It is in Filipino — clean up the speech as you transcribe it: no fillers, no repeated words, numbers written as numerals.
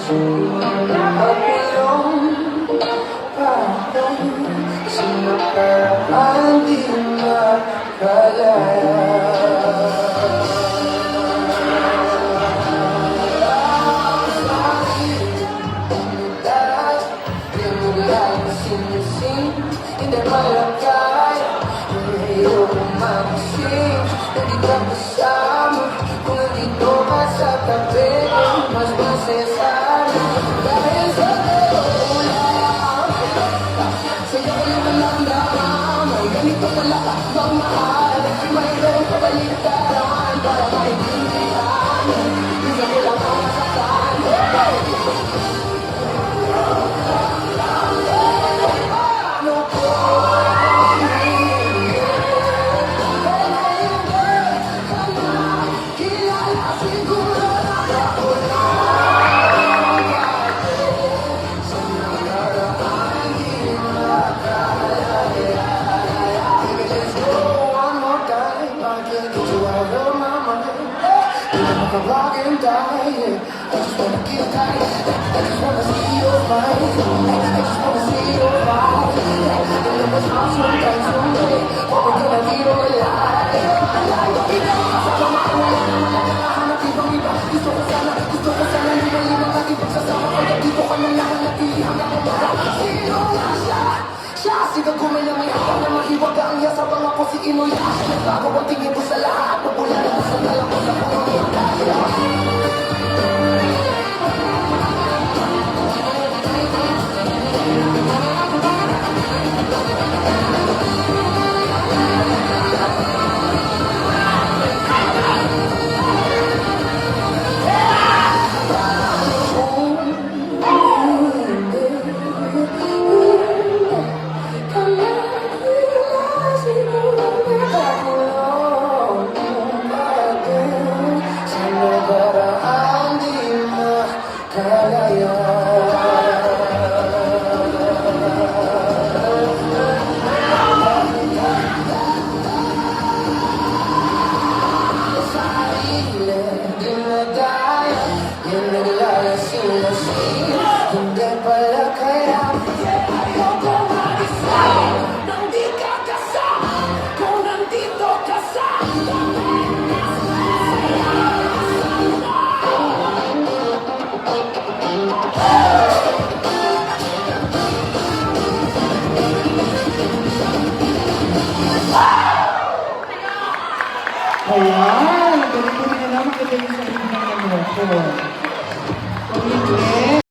Pagulong parang sa nakaraan di makalaya. Hindi malagay, ayoko magising. Hindi ka kasama, kung nandito ka sa tabi, mas masaya sana. Dahil sa'yo lang, sa'yo ko yung nalamdaman. May ganito pala ka bang mahal, mayroon ka baligtaran para maintindihan. Isa ko lang ang masaktan. Rock and die, I just wanna get tight. I just wanna see your smile. I just wanna see your smile. The numbers are so tight, so late. What we're gonna be alive. Hanap ibang iba. Gusto ko sana limalimang ating pagsasama. Kaya di ko ka na nahanapili hanggang umaga. Sino nga siya? Siya siga gumilang may hawak na mahiwaga ang yasabang ako si Inuya. Nagbago ang tingin ko sa lahat. Pagbulan ako sa dalang ko sa puno niya.